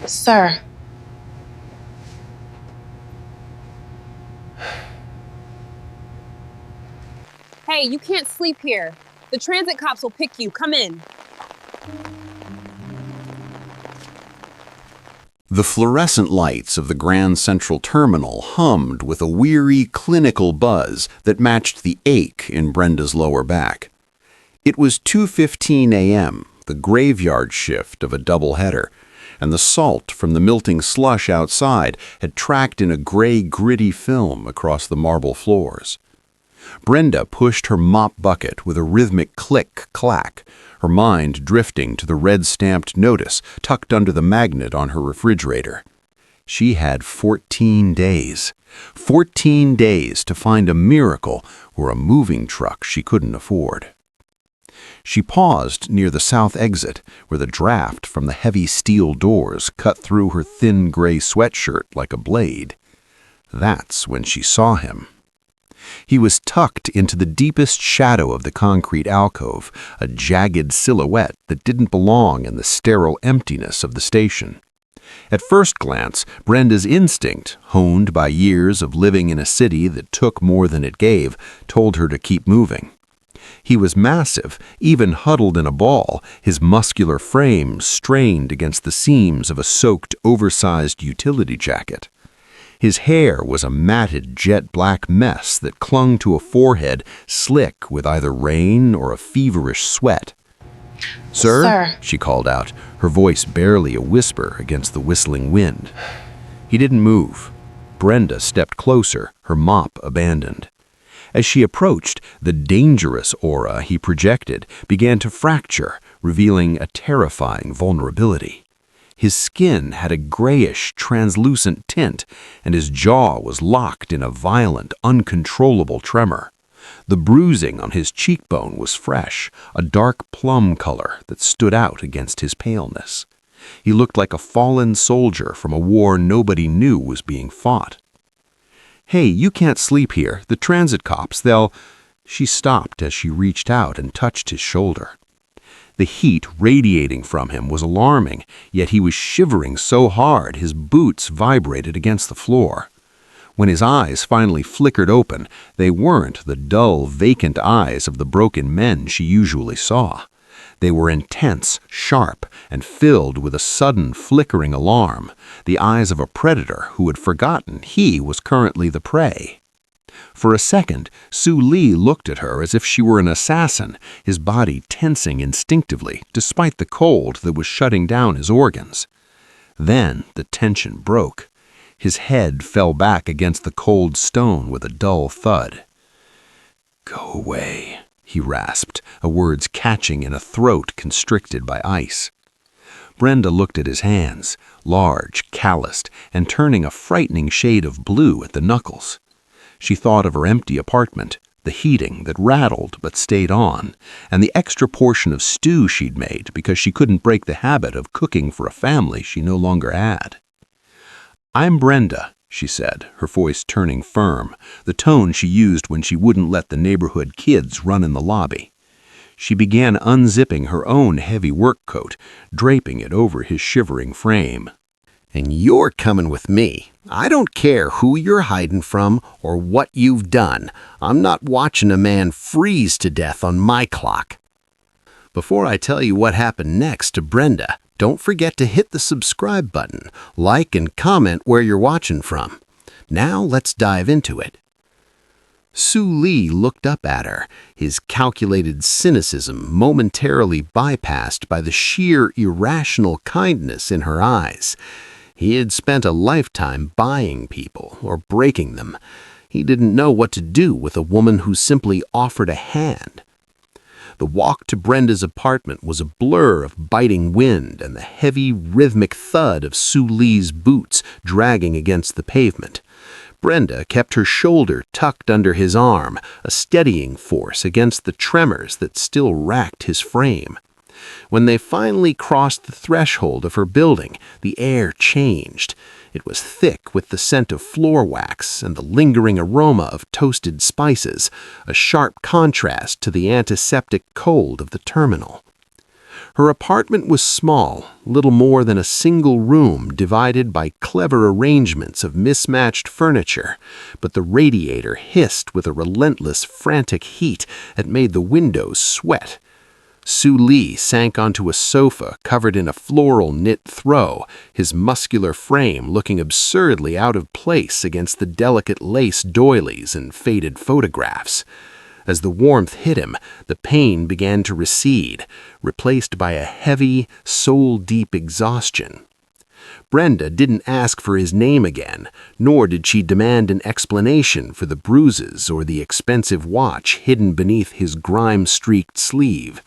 Sir. Hey, you can't sleep here. The transit cops will pick you. Come in. The fluorescent lights of the Grand Central Terminal hummed with a weary, clinical buzz that matched the ache in Brenda's lower back. It was 2:15 a.m., the graveyard shift of a doubleheader, and the salt from the melting slush outside had tracked in a gray, gritty film across the marble floors. Brenda pushed her mop bucket with a rhythmic click-clack, her mind drifting to the red-stamped notice tucked under the magnet on her refrigerator. She had 14 days. 14 days to find a miracle or a moving truck she couldn't afford. She paused near the south exit, where the draft from the heavy steel doors cut through her thin gray sweatshirt like a blade. That's when she saw him. He was tucked into the deepest shadow of the concrete alcove, a jagged silhouette that didn't belong in the sterile emptiness of the station. At first glance, Brenda's instinct, honed by years of living in a city that took more than it gave, told her to keep moving. He was massive, even huddled in a ball, his muscular frame strained against the seams of a soaked, oversized utility jacket. His hair was a matted jet-black mess that clung to a forehead slick with either rain or a feverish sweat. "Sir?" she called out, her voice barely a whisper against the whistling wind. He didn't move. Brenda stepped closer, her mop abandoned. As she approached, the dangerous aura he projected began to fracture, revealing a terrifying vulnerability. His skin had a grayish, translucent tint, and his jaw was locked in a violent, uncontrollable tremor. The bruising on his cheekbone was fresh, a dark plum color that stood out against his paleness. He looked like a fallen soldier from a war nobody knew was being fought. "Hey, you can't sleep here. The transit cops, they'll—" She stopped as she reached out and touched his shoulder. The heat radiating from him was alarming, yet he was shivering so hard his boots vibrated against the floor. When his eyes finally flickered open, they weren't the dull, vacant eyes of the broken men she usually saw. They were intense, sharp, and filled with a sudden flickering alarm, the eyes of a predator who had forgotten he was currently the prey. For a second, Sue Lee looked at her as if she were an assassin, his body tensing instinctively despite the cold that was shutting down his organs. Then the tension broke. His head fell back against the cold stone with a dull thud. "Go away," he rasped, the words catching in a throat constricted by ice. Brenda looked at his hands, large, calloused, and turning a frightening shade of blue at the knuckles. She thought of her empty apartment, the heating that rattled but stayed on, and the extra portion of stew she'd made because she couldn't break the habit of cooking for a family she no longer had. "I'm Brenda," she said, her voice turning firm, the tone she used when she wouldn't let the neighborhood kids run in the lobby. She began unzipping her own heavy work coat, draping it over his shivering frame. "And you're coming with me. I don't care who you're hiding from or what you've done. I'm not watching a man freeze to death on my clock." Before I tell you what happened next to Brenda, don't forget to hit the subscribe button, like and comment where you're watching from. Now let's dive into it. Sue Lee looked up at her, his calculated cynicism momentarily bypassed by the sheer irrational kindness in her eyes. He had spent a lifetime buying people or breaking them. He didn't know what to do with a woman who simply offered a hand. The walk to Brenda's apartment was a blur of biting wind and the heavy, rhythmic thud of Sue Lee's boots dragging against the pavement. Brenda kept her shoulder tucked under his arm, a steadying force against the tremors that still racked his frame. When they finally crossed the threshold of her building, the air changed. It was thick with the scent of floor wax and the lingering aroma of toasted spices, a sharp contrast to the antiseptic cold of the terminal. Her apartment was small, little more than a single room divided by clever arrangements of mismatched furniture, but the radiator hissed with a relentless, frantic heat that made the windows sweat. Su Li sank onto a sofa covered in a floral knit throw, his muscular frame looking absurdly out of place against the delicate lace doilies and faded photographs. As the warmth hit him, the pain began to recede, replaced by a heavy, soul-deep exhaustion. Brenda didn't ask for his name again, nor did she demand an explanation for the bruises or the expensive watch hidden beneath his grime-streaked sleeve.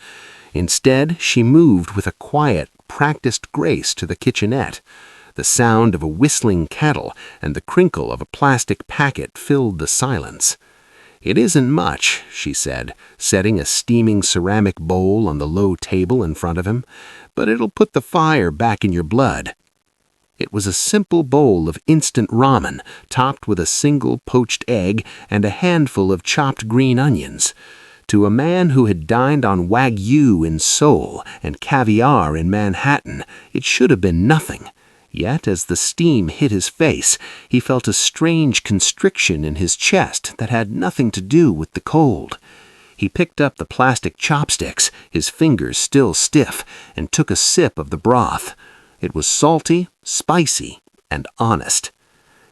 Instead, she moved with a quiet, practiced grace to the kitchenette. The sound of a whistling kettle and the crinkle of a plastic packet filled the silence. "It isn't much," she said, setting a steaming ceramic bowl on the low table in front of him, "but it'll put the fire back in your blood." It was a simple bowl of instant ramen, topped with a single poached egg and a handful of chopped green onions. To a man who had dined on Wagyu in Seoul and caviar in Manhattan, it should have been nothing. Yet, as the steam hit his face, he felt a strange constriction in his chest that had nothing to do with the cold. He picked up the plastic chopsticks, his fingers still stiff, and took a sip of the broth. It was salty, spicy, and honest.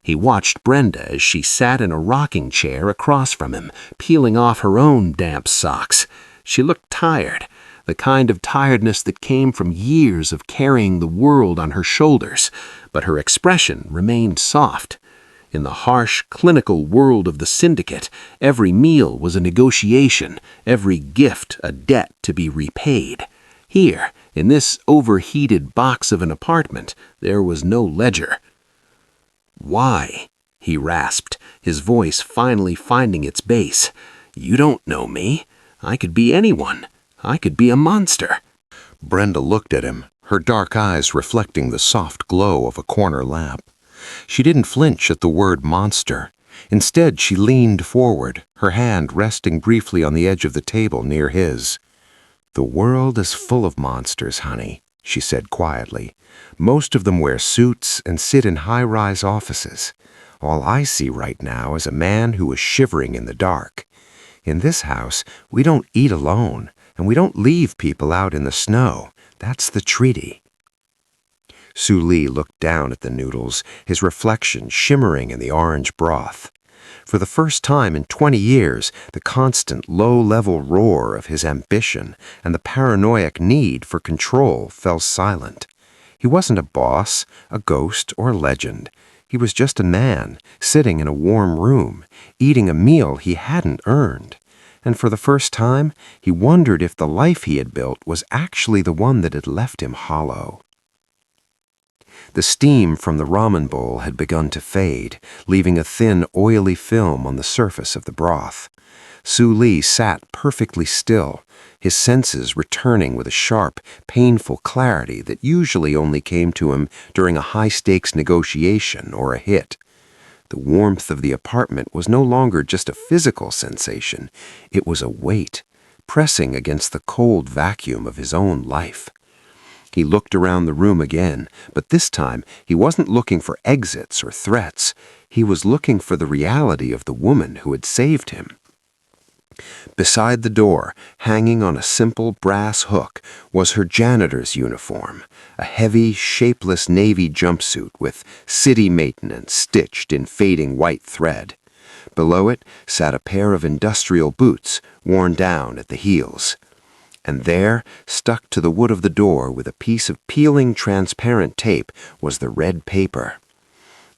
He watched Brenda as she sat in a rocking chair across from him, peeling off her own damp socks. She looked tired, the kind of tiredness that came from years of carrying the world on her shoulders, but her expression remained soft. In the harsh, clinical world of the syndicate, every meal was a negotiation, every gift a debt to be repaid. Here, in this overheated box of an apartment, there was no ledger. "Why?" he rasped, his voice finally finding its bass. "You don't know me. I could be anyone. I could be a monster." Brenda looked at him, her dark eyes reflecting the soft glow of a corner lamp. She didn't flinch at the word monster. Instead, she leaned forward, her hand resting briefly on the edge of the table near his. "The world is full of monsters, honey," she said quietly. "Most of them wear suits and sit in high-rise offices. All I see right now is a man who is shivering in the dark. In this house, we don't eat alone, and we don't leave people out in the snow. That's the treaty." Su Li looked down at the noodles, his reflection shimmering in the orange broth. For the first time in 20 years, the constant low-level roar of his ambition and the paranoid need for control fell silent. He wasn't a boss, a ghost, or a legend. He was just a man, sitting in a warm room, eating a meal he hadn't earned. And for the first time, he wondered if the life he had built was actually the one that had left him hollow. The steam from the ramen bowl had begun to fade, leaving a thin, oily film on the surface of the broth. Su Li sat perfectly still, his senses returning with a sharp, painful clarity that usually only came to him during a high-stakes negotiation or a hit. The warmth of the apartment was no longer just a physical sensation. It was a weight, pressing against the cold vacuum of his own life. He looked around the room again, but this time he wasn't looking for exits or threats. He was looking for the reality of the woman who had saved him. Beside the door, hanging on a simple brass hook, was her janitor's uniform, a heavy, shapeless navy jumpsuit with city maintenance stitched in fading white thread. Below it sat a pair of industrial boots, worn down at the heels. And there, stuck to the wood of the door with a piece of peeling transparent tape, was the red paper.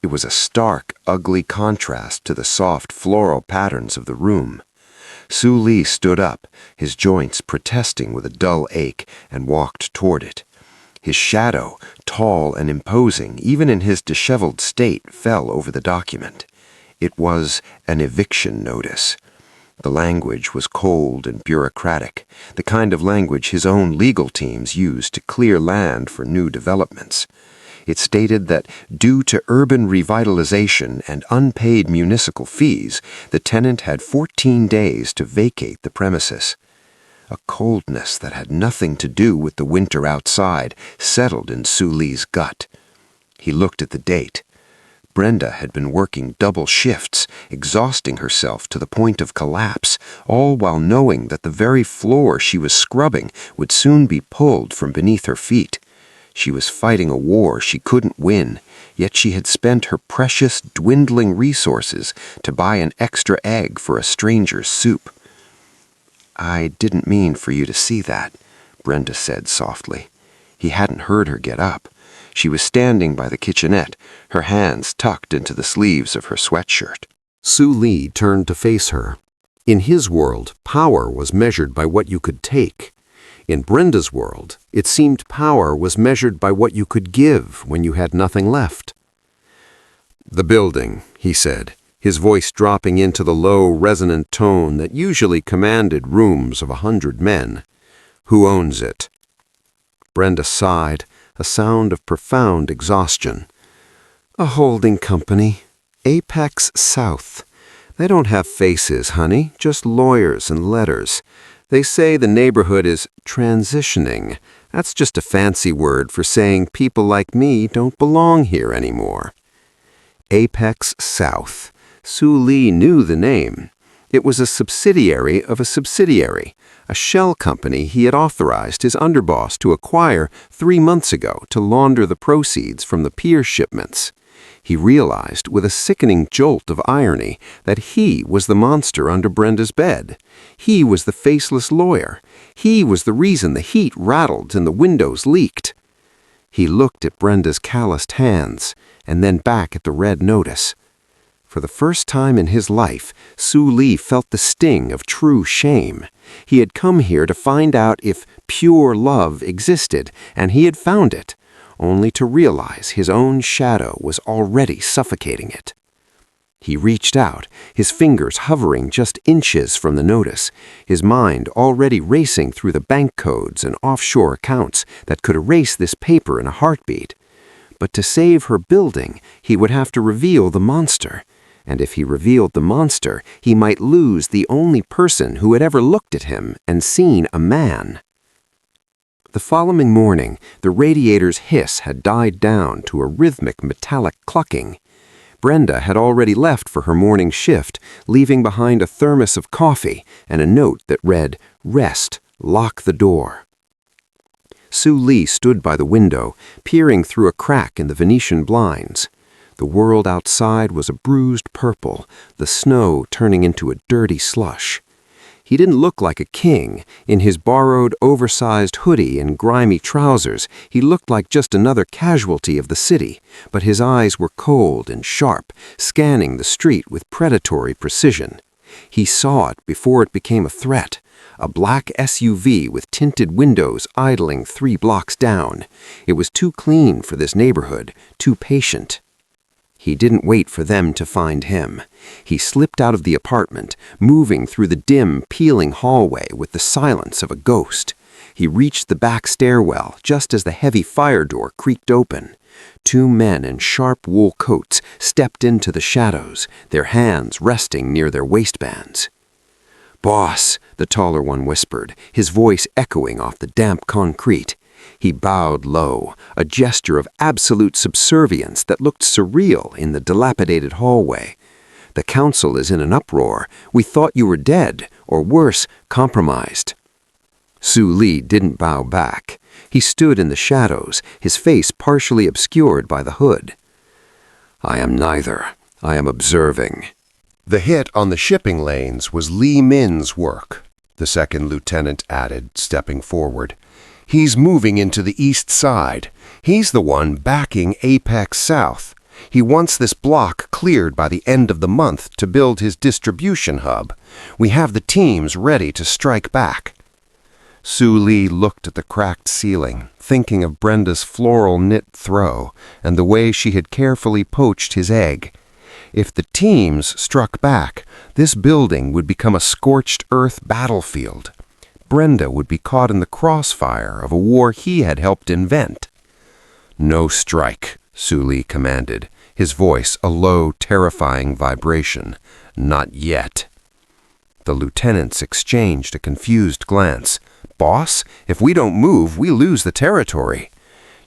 It was a stark, ugly contrast to the soft floral patterns of the room. Su Li stood up, his joints protesting with a dull ache, and walked toward it. His shadow, tall and imposing even in his disheveled state, fell over the document. It was an eviction notice. The language was cold and bureaucratic, the kind of language his own legal teams used to clear land for new developments. It stated that, due to urban revitalization and unpaid municipal fees, the tenant had 14 days to vacate the premises. A coldness that had nothing to do with the winter outside settled in Su Li's gut. He looked at the date. Brenda had been working double shifts, exhausting herself to the point of collapse, all while knowing that the very floor she was scrubbing would soon be pulled from beneath her feet. She was fighting a war she couldn't win, yet she had spent her precious, dwindling resources to buy an extra egg for a stranger's soup. "I didn't mean for you to see that," Brenda said softly. He hadn't heard her get up. She was standing by the kitchenette, her hands tucked into the sleeves of her sweatshirt. Su Li turned to face her. In his world, power was measured by what you could take. In Brenda's world, it seemed power was measured by what you could give when you had nothing left. "The building," he said, his voice dropping into the low, resonant tone that usually commanded rooms of 100 men. "Who owns it?" Brenda sighed, a sound of profound exhaustion. "A holding company. Apex South. They don't have faces, honey, just lawyers and letters. They say the neighborhood is transitioning. That's just a fancy word for saying people like me don't belong here anymore." Apex South. Su Li knew the name. It was a subsidiary of a subsidiary, a shell company he had authorized his underboss to acquire 3 months ago to launder the proceeds from the pier shipments. He realized with a sickening jolt of irony that he was the monster under Brenda's bed. He was the faceless lawyer. He was the reason the heat rattled and the windows leaked. He looked at Brenda's calloused hands and then back at the red notice. For the first time in his life, Su Li felt the sting of true shame. He had come here to find out if pure love existed, and he had found it, only to realize his own shadow was already suffocating it. He reached out, his fingers hovering just inches from the notice, his mind already racing through the bank codes and offshore accounts that could erase this paper in a heartbeat. But to save her building, he would have to reveal the monster. And if he revealed the monster, he might lose the only person who had ever looked at him and seen a man. The following morning, the radiator's hiss had died down to a rhythmic metallic clucking. Brenda had already left for her morning shift, leaving behind a thermos of coffee and a note that read, "Rest, lock the door." Su Li stood by the window, peering through a crack in the Venetian blinds. The world outside was a bruised purple, the snow turning into a dirty slush. He didn't look like a king. In his borrowed, oversized hoodie and grimy trousers, he looked like just another casualty of the city, but his eyes were cold and sharp, scanning the street with predatory precision. He saw it before it became a threat. A black SUV with tinted windows idling 3 blocks down. It was too clean for this neighborhood, too patient. He didn't wait for them to find him. He slipped out of the apartment, moving through the dim, peeling hallway with the silence of a ghost. He reached the back stairwell just as the heavy fire door creaked open. 2 men in sharp wool coats stepped into the shadows, their hands resting near their waistbands. "Boss," the taller one whispered, his voice echoing off the damp concrete. He bowed low, a gesture of absolute subservience that looked surreal in the dilapidated hallway. "The council is in an uproar. We thought you were dead, or worse, compromised." Su Li didn't bow back. He stood in the shadows, his face partially obscured by the hood. "I am neither. I am observing." The hit on the shipping lanes was Li Min's work, the second lieutenant added, stepping forward. "He's moving into the east side. He's the one backing Apex South. He wants this block cleared by the end of the month to build his distribution hub. We have the teams ready to strike back." Su Li looked at the cracked ceiling, thinking of Brenda's floral knit throw and the way she had carefully poached his egg. If the teams struck back, this building would become a scorched earth battlefield. Brenda would be caught in the crossfire of a war he had helped invent. "No strike," Su Li commanded, his voice a low, terrifying vibration. "Not yet." The lieutenants exchanged a confused glance. "Boss, if we don't move, we lose the territory."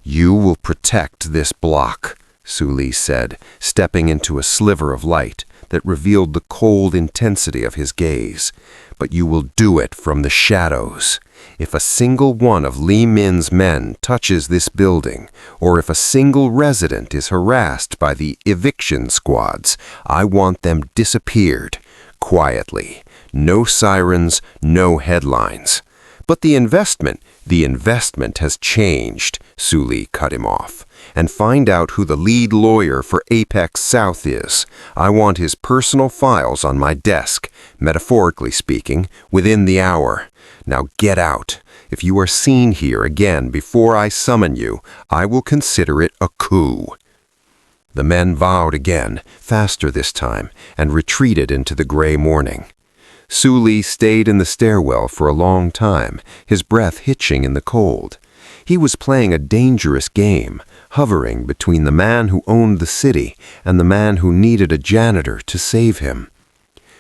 "You will protect this block," Suli said, stepping into a sliver of light that revealed the cold intensity of his gaze. "But you will do it from the shadows. If a single one of Li Min's men touches this building, or if a single resident is harassed by the eviction squads, I want them disappeared, quietly. No sirens, no headlines." "But the investment has changed," Suli cut him off. "And find out who the lead lawyer for Apex South is. I want his personal files on my desk, metaphorically speaking, within the hour. Now get out. If you are seen here again before I summon you, I will consider it a coup." The men vowed again, faster this time, and retreated into the gray morning. Suli stayed in the stairwell for a long time, his breath hitching in the cold. He was playing a dangerous game, hovering between the man who owned the city and the man who needed a janitor to save him.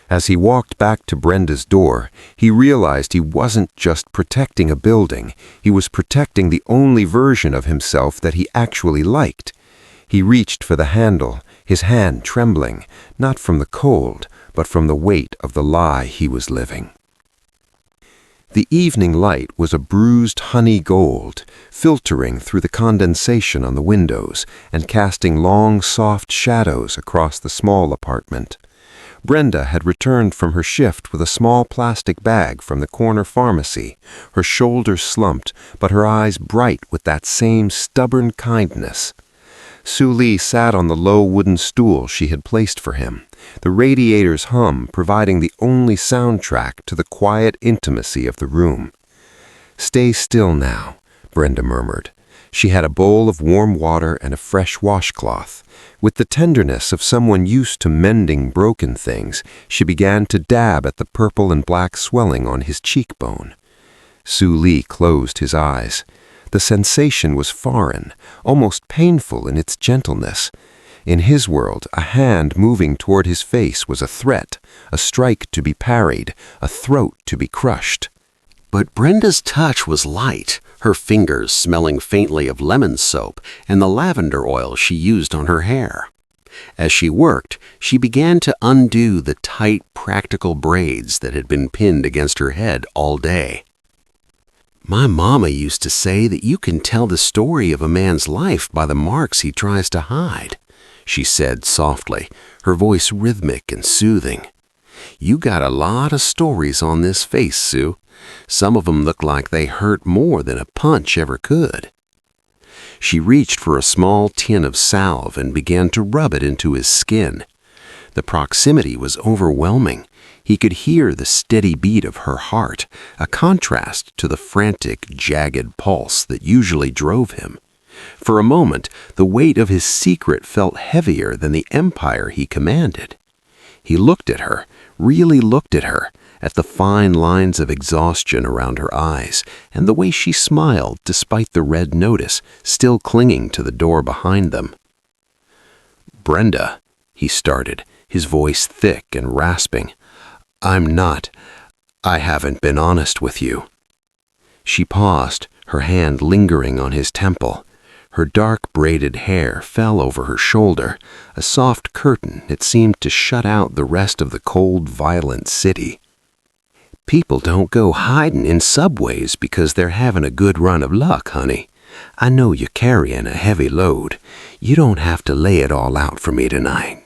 As he walked back to Brenda's door, he realized he wasn't just protecting a building, he was protecting the only version of himself that he actually liked. He reached for the handle, his hand trembling, not from the cold, but from the weight of the lie he was living. The evening light was a bruised honey gold, filtering through the condensation on the windows and casting long, soft shadows across the small apartment. Brenda had returned from her shift with a small plastic bag from the corner pharmacy, her shoulders slumped, but her eyes bright with that same stubborn kindness. Suli sat on the low wooden stool she had placed for him, the radiator's hum providing the only soundtrack to the quiet intimacy of the room. "Stay still now," Brenda murmured. She had a bowl of warm water and a fresh washcloth. With the tenderness of someone used to mending broken things, she began to dab at the purple and black swelling on his cheekbone. Suli closed his eyes. The sensation was foreign, almost painful in its gentleness. In his world, a hand moving toward his face was a threat, a strike to be parried, a throat to be crushed. But Brenda's touch was light, her fingers smelling faintly of lemon soap and the lavender oil she used on her hair. As she worked, she began to undo the tight, practical braids that had been pinned against her head all day. "My mama used to say that you can tell the story of a man's life by the marks he tries to hide," she said softly, her voice rhythmic and soothing. "You got a lot of stories on this face, Sue. Some of them look like they hurt more than a punch ever could." She reached for a small tin of salve and began to rub it into his skin. The proximity was overwhelming. He could hear the steady beat of her heart, a contrast to the frantic, jagged pulse that usually drove him. For a moment, the weight of his secret felt heavier than the empire he commanded. He looked at her, really looked at her, at the fine lines of exhaustion around her eyes, and the way she smiled despite the red notice still clinging to the door behind them. "Brenda," he started, his voice thick and rasping. I haven't been honest with you." She paused, her hand lingering on his temple. Her dark braided hair fell over her shoulder, a soft curtain that seemed to shut out the rest of the cold, violent city. "People don't go hiding in subways because they're having a good run of luck, honey. I know you're carrying a heavy load. You don't have to lay it all out for me tonight."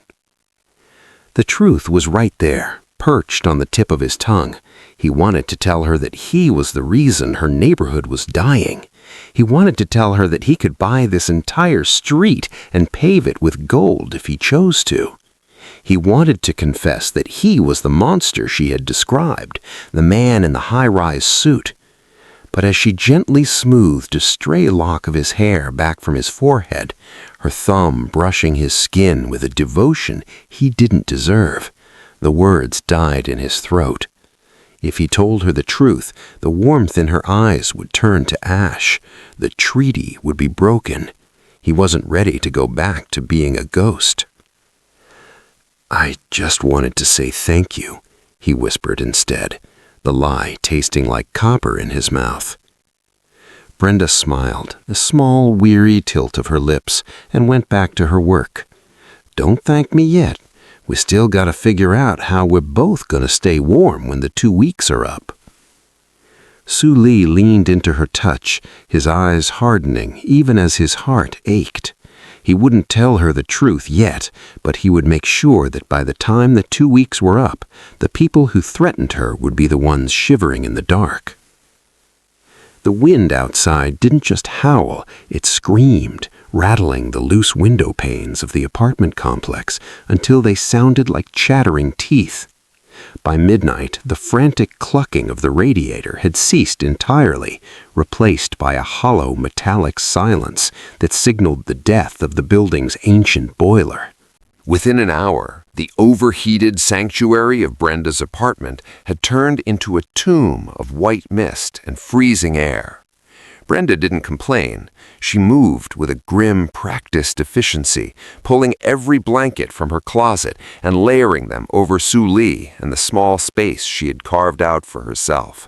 The truth was right there, perched on the tip of his tongue. He wanted to tell her that he was the reason her neighborhood was dying. He wanted to tell her that he could buy this entire street and pave it with gold if he chose to. He wanted to confess that he was the monster she had described, the man in the high-rise suit. But as she gently smoothed a stray lock of his hair back from his forehead, her thumb brushing his skin with a devotion he didn't deserve, the words died in his throat. If he told her the truth, the warmth in her eyes would turn to ash. The treaty would be broken. He wasn't ready to go back to being a ghost. "I just wanted to say thank you," he whispered instead, the lie tasting like copper in his mouth. Brenda smiled, a small, weary tilt of her lips, and went back to her work. Don't thank me yet. We still gotta figure out how we're both gonna stay warm when the 2 weeks are up. Su Li leaned into her touch, his eyes hardening even as his heart ached. He wouldn't tell her the truth yet, but he would make sure that by the time the 2 weeks were up, the people who threatened her would be the ones shivering in the dark. The wind outside didn't just howl, it screamed, rattling the loose window panes of the apartment complex until they sounded like chattering teeth. By midnight, the frantic clucking of the radiator had ceased entirely, replaced by a hollow metallic silence that signaled the death of the building's ancient boiler. Within an hour, the overheated sanctuary of Brenda's apartment had turned into a tomb of white mist and freezing air. Brenda didn't complain. She moved with a grim, practiced efficiency, pulling every blanket from her closet and layering them over Su Li and the small space she had carved out for herself.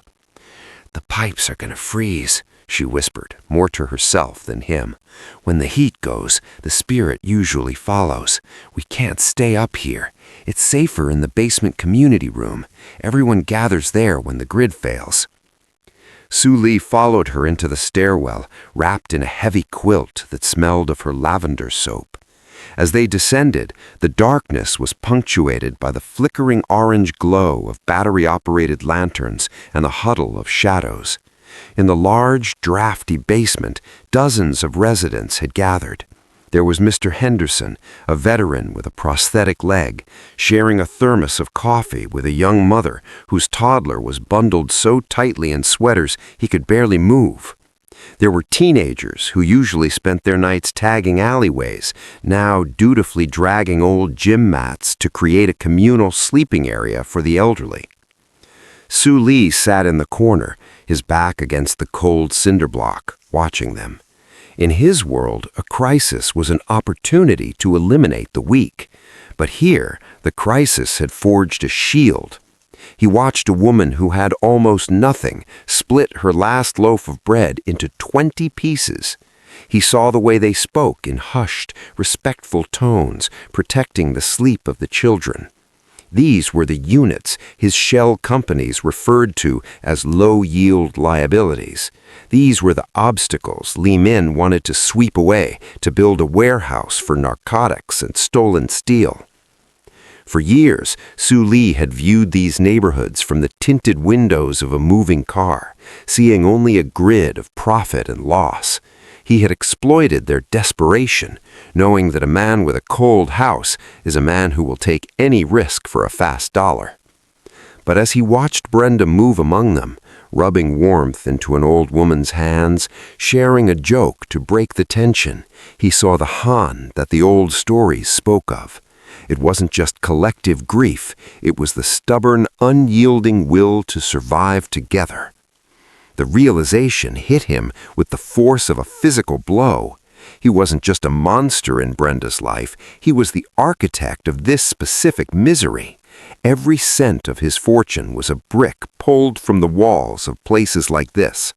"The pipes are going to freeze," she whispered, more to herself than him. "When the heat goes, the spirit usually follows. We can't stay up here. It's safer in the basement community room. Everyone gathers there when the grid fails." Su Li followed her into the stairwell, wrapped in a heavy quilt that smelled of her lavender soap. As they descended, the darkness was punctuated by the flickering orange glow of battery-operated lanterns and the huddle of shadows. In the large, drafty basement, dozens of residents had gathered. There was Mr. Henderson, a veteran with a prosthetic leg, sharing a thermos of coffee with a young mother whose toddler was bundled so tightly in sweaters he could barely move. There were teenagers who usually spent their nights tagging alleyways, now dutifully dragging old gym mats to create a communal sleeping area for the elderly. Su Li sat in the corner, his back against the cold cinder block, watching them. In his world, a crisis was an opportunity to eliminate the weak. But here, the crisis had forged a shield. He watched a woman who had almost nothing split her last loaf of bread into 20 pieces. He saw the way they spoke in hushed, respectful tones, protecting the sleep of the children. These were the units his shell companies referred to as low-yield liabilities. These were the obstacles Li Min wanted to sweep away to build a warehouse for narcotics and stolen steel. For years, Su Li had viewed these neighborhoods from the tinted windows of a moving car, seeing only a grid of profit and loss. He had exploited their desperation, knowing that a man with a cold house is a man who will take any risk for a fast dollar. But as he watched Brenda move among them, rubbing warmth into an old woman's hands, sharing a joke to break the tension, he saw the Han that the old stories spoke of. It wasn't just collective grief, it was the stubborn, unyielding will to survive together. The realization hit him with the force of a physical blow. He wasn't just a monster in Brenda's life, he was the architect of this specific misery. Every cent of his fortune was a brick pulled from the walls of places like this.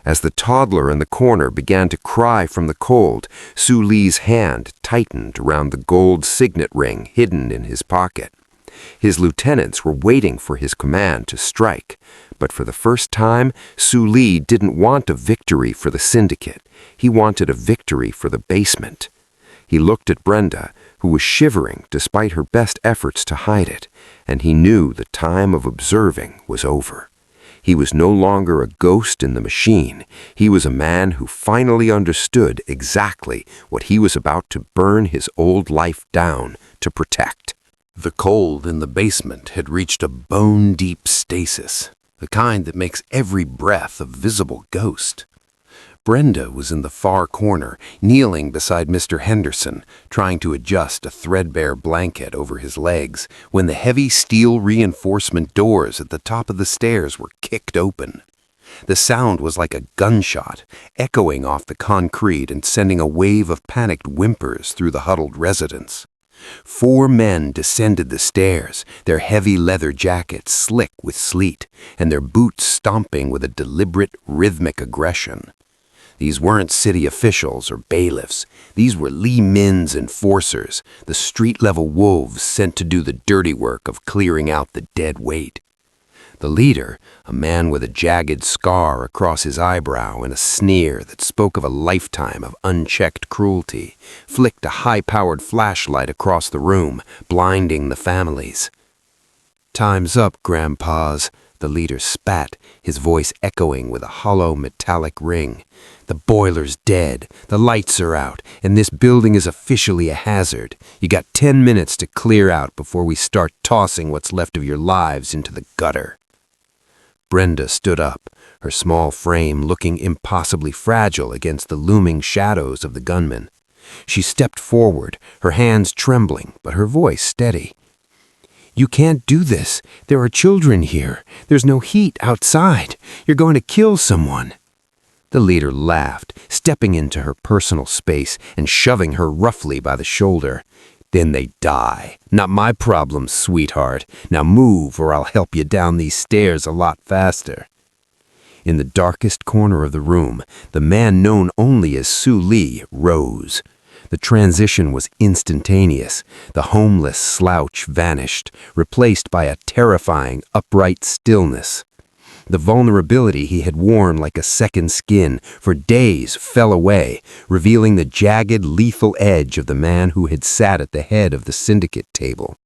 As the toddler in the corner began to cry from the cold, Su Li's hand tightened around the gold signet ring hidden in his pocket. His lieutenants were waiting for his command to strike, but for the first time, Su Li didn't want a victory for the syndicate. He wanted a victory for the basement. He looked at Brenda, who was shivering despite her best efforts to hide it, and he knew the time of observing was over. He was no longer a ghost in the machine. He was a man who finally understood exactly what he was about to burn his old life down to protect. The cold in the basement had reached a bone-deep stasis, the kind that makes every breath a visible ghost. Brenda was in the far corner, kneeling beside Mr. Henderson, trying to adjust a threadbare blanket over his legs, when the heavy steel reinforcement doors at the top of the stairs were kicked open. The sound was like a gunshot, echoing off the concrete and sending a wave of panicked whimpers through the huddled residents. 4 men descended the stairs, their heavy leather jackets slick with sleet, and their boots stomping with a deliberate, rhythmic aggression. These weren't city officials or bailiffs. These were Lee Min's enforcers, the street-level wolves sent to do the dirty work of clearing out the dead weight. The leader, a man with a jagged scar across his eyebrow and a sneer that spoke of a lifetime of unchecked cruelty, flicked a high-powered flashlight across the room, blinding the families. "Time's up, Grandpas," the leader spat, his voice echoing with a hollow metallic ring. "The boiler's dead, the lights are out, and this building is officially a hazard. You got 10 minutes to clear out before we start tossing what's left of your lives into the gutter." Brenda stood up, her small frame looking impossibly fragile against the looming shadows of the gunmen. She stepped forward, her hands trembling, but her voice steady. "You can't do this. There are children here. There's no heat outside. You're going to kill someone." The leader laughed, stepping into her personal space and shoving her roughly by the shoulder. "Then they die. Not my problem, sweetheart. Now move, or I'll help you down these stairs a lot faster." In the darkest corner of the room, the man known only as Sue Lee rose. The transition was instantaneous. The homeless slouch vanished, replaced by a terrifying, upright stillness. The vulnerability he had worn like a second skin for days fell away, revealing the jagged, lethal edge of the man who had sat at the head of the syndicate table.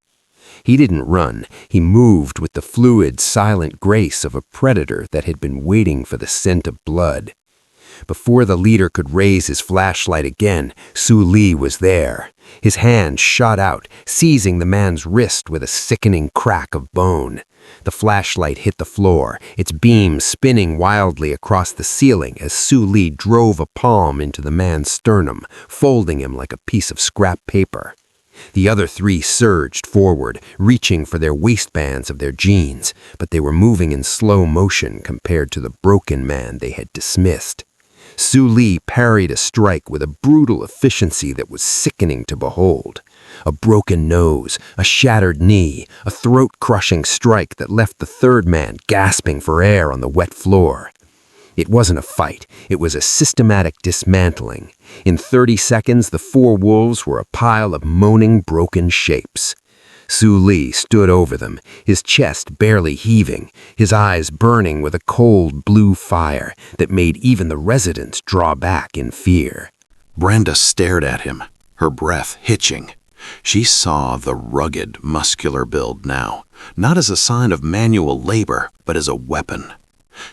He didn't run. He moved with the fluid, silent grace of a predator that had been waiting for the scent of blood. Before the leader could raise his flashlight again, Sue Lee was there. His hand shot out, seizing the man's wrist with a sickening crack of bone. The flashlight hit the floor, its beam spinning wildly across the ceiling as Sue Lee drove a palm into the man's sternum, folding him like a piece of scrap paper. The other 3 surged forward, reaching for their waistbands of their jeans, but they were moving in slow motion compared to the broken man they had dismissed. Sue Lee parried a strike with a brutal efficiency that was sickening to behold. A broken nose, a shattered knee, a throat-crushing strike that left the third man gasping for air on the wet floor. It wasn't a fight, it was a systematic dismantling. In 30 seconds, the 4 wolves were a pile of moaning, broken shapes. Sue Lee stood over them, his chest barely heaving, his eyes burning with a cold blue fire that made even the residents draw back in fear. Brenda stared at him, her breath hitching. She saw the rugged, muscular build now, not as a sign of manual labor, but as a weapon.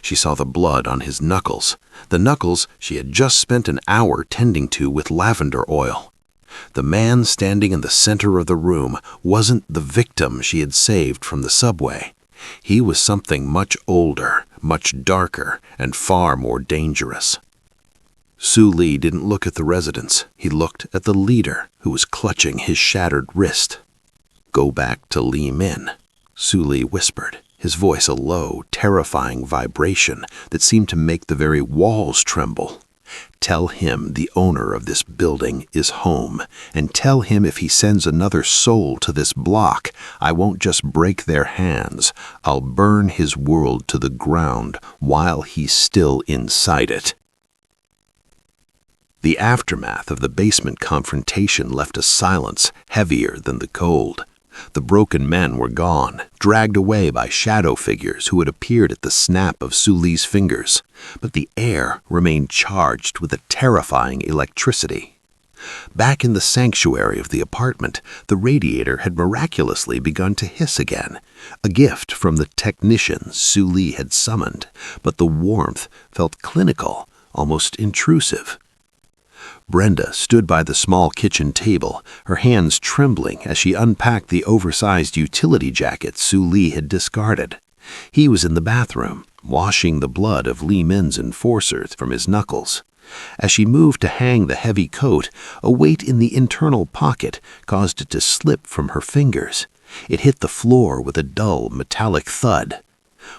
She saw the blood on his knuckles, the knuckles she had just spent an hour tending to with lavender oil. The man standing in the center of the room wasn't the victim she had saved from the subway. He was something much older, much darker, and far more dangerous. Sue Lee didn't look at the residents. He looked at the leader, who was clutching his shattered wrist. "Go back to Lee Min," Sue Lee whispered, his voice a low, terrifying vibration that seemed to make the very walls tremble. "Tell him the owner of this building is home, and tell him if he sends another soul to this block, I won't just break their hands, I'll burn his world to the ground while he's still inside it." The aftermath of the basement confrontation left a silence heavier than the cold. The broken men were gone, dragged away by shadow figures who had appeared at the snap of Sue Lee's fingers, but the air remained charged with a terrifying electricity. Back in the sanctuary of the apartment, the radiator had miraculously begun to hiss again, a gift from the technician Sue Lee had summoned, but the warmth felt clinical, almost intrusive. Brenda stood by the small kitchen table, her hands trembling as she unpacked the oversized utility jacket Sue Lee had discarded. He was in the bathroom, washing the blood of Lee Min's enforcers from his knuckles. As she moved to hang the heavy coat, a weight in the internal pocket caused it to slip from her fingers. It hit the floor with a dull, metallic thud.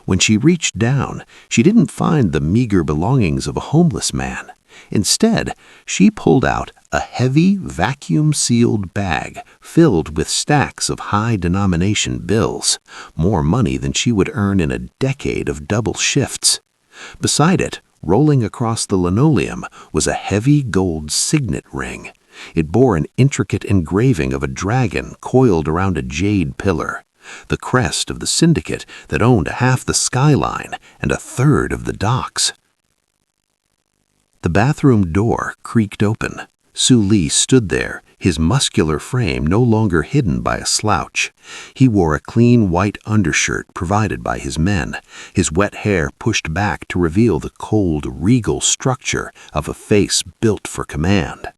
When she reached down, she didn't find the meager belongings of a homeless man. Instead, she pulled out a heavy, vacuum-sealed bag filled with stacks of high-denomination bills, more money than she would earn in a decade of double shifts. Beside it, rolling across the linoleum, was a heavy gold signet ring. It bore an intricate engraving of a dragon coiled around a jade pillar, the crest of the syndicate that owned half the skyline and a third of the docks. The bathroom door creaked open. Su Li stood there, his muscular frame no longer hidden by a slouch. He wore a clean white undershirt provided by his men, his wet hair pushed back to reveal the cold, regal structure of a face built for command.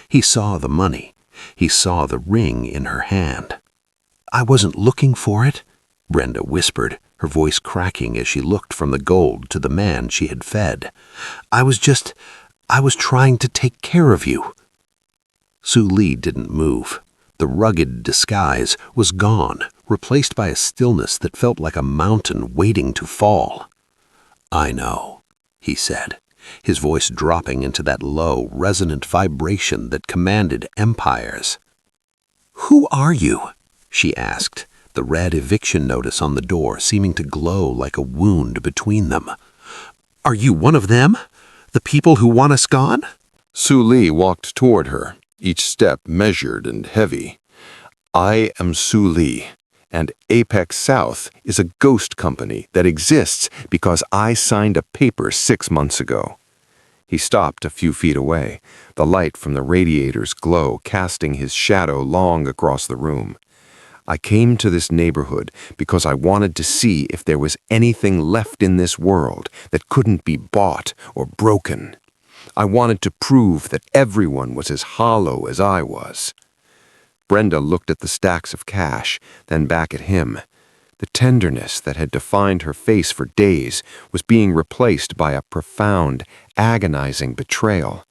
He saw the money. He saw the ring in her hand. "I wasn't looking for it," Brenda whispered, her voice cracking as she looked from the gold to the man she had fed. I was trying to take care of you." Su Li didn't move. The rugged disguise was gone, replaced by a stillness that felt like a mountain waiting to fall. "I know," he said, his voice dropping into that low, resonant vibration that commanded empires. "Who are you?" she asked, the red eviction notice on the door seeming to glow like a wound between them. "Are you one of them? The people who want us gone?" Su Li walked toward her, each step measured and heavy. "I am Su Li, and Apex South is a ghost company that exists because I signed a paper 6 months ago." He stopped a few feet away, the light from the radiator's glow casting his shadow long across the room. "I came to this neighborhood because I wanted to see if there was anything left in this world that couldn't be bought or broken. I wanted to prove that everyone was as hollow as I was." Brenda looked at the stacks of cash, then back at him. The tenderness that had defined her face for days was being replaced by a profound, agonizing betrayal.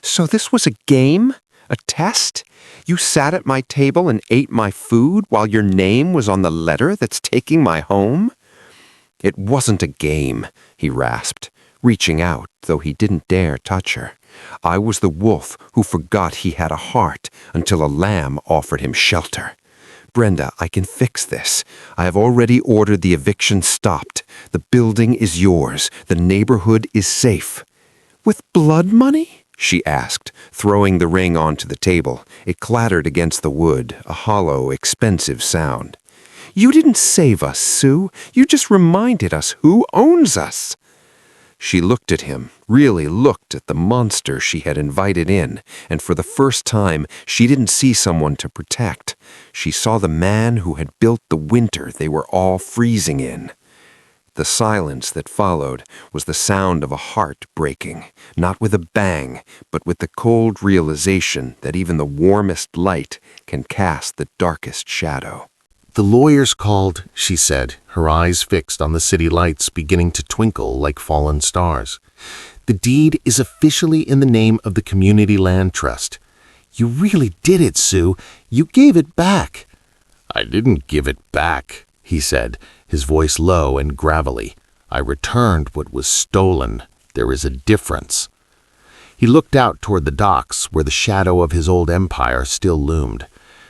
"So this was a game? A test? You sat at my table and ate my food while your name was on the letter that's taking my home?" "It wasn't a game," he rasped, reaching out, though he didn't dare touch her. "I was the wolf who forgot he had a heart until a lamb offered him shelter. Brenda, I can fix this. I have already ordered the eviction stopped. The building is yours. The neighborhood is safe." "With blood money?" she asked, throwing the ring onto the table. It clattered against the wood, a hollow, expensive sound. "You didn't save us, Sue. You just reminded us who owns us." She looked at him, really looked at the monster she had invited in, and for the first time, she didn't see someone to protect. She saw the man who had built the winter they were all freezing in. The silence that followed was the sound of a heart breaking, not with a bang, but with the cold realization that even the warmest light can cast the darkest shadow. "The lawyers called," she said, her eyes fixed on the city lights beginning to twinkle like fallen stars. "The deed is officially in the name of the Community Land Trust. You really did it, Sue. You gave it back." "I didn't give it back," he said, his voice low and gravelly. "I returned what was stolen. There is a difference." He looked out toward the docks where the shadow of his old empire still loomed.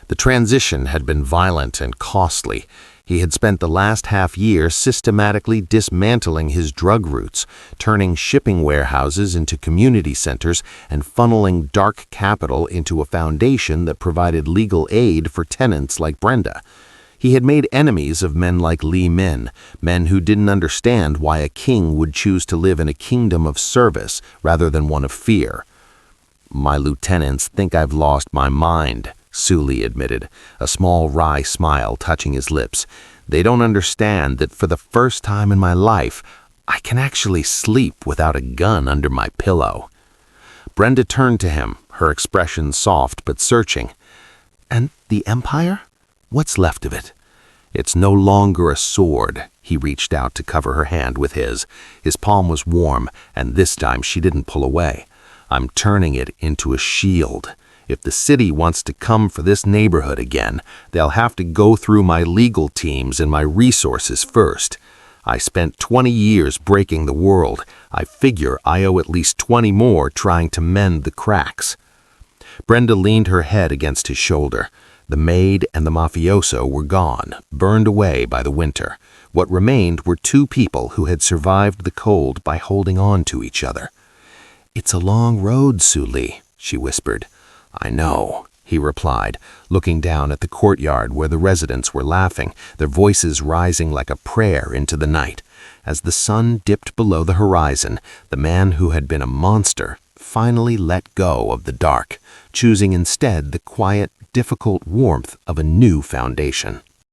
The transition had been violent and costly. He had spent the last half-year systematically dismantling his drug routes, turning shipping warehouses into community centers, and funneling dark capital into a foundation that provided legal aid for tenants like Brenda. He had made enemies of men like Li Min, men who didn't understand why a king would choose to live in a kingdom of service rather than one of fear. "My lieutenants think I've lost my mind," Su Li admitted, a small wry smile touching his lips. "They don't understand that for the first time in my life, I can actually sleep without a gun under my pillow." Brenda turned to him, her expression soft but searching. "And the Empire? What's left of it?" "It's no longer a sword." He reached out to cover her hand with his. His palm was warm, and this time she didn't pull away. "I'm turning it into a shield. If the city wants to come for this neighborhood again, they'll have to go through my legal teams and my resources first. I spent 20 years breaking the world. I figure I owe at least 20 more trying to mend the cracks." Brenda leaned her head against his shoulder. The maid and the mafioso were gone, burned away by the winter. What remained were two people who had survived the cold by holding on to each other. "It's a long road, Suli," she whispered. "I know," he replied, looking down at the courtyard where the residents were laughing, their voices rising like a prayer into the night. As the sun dipped below the horizon, the man who had been a monster finally let go of the dark, choosing instead the quiet, difficult warmth of a new foundation.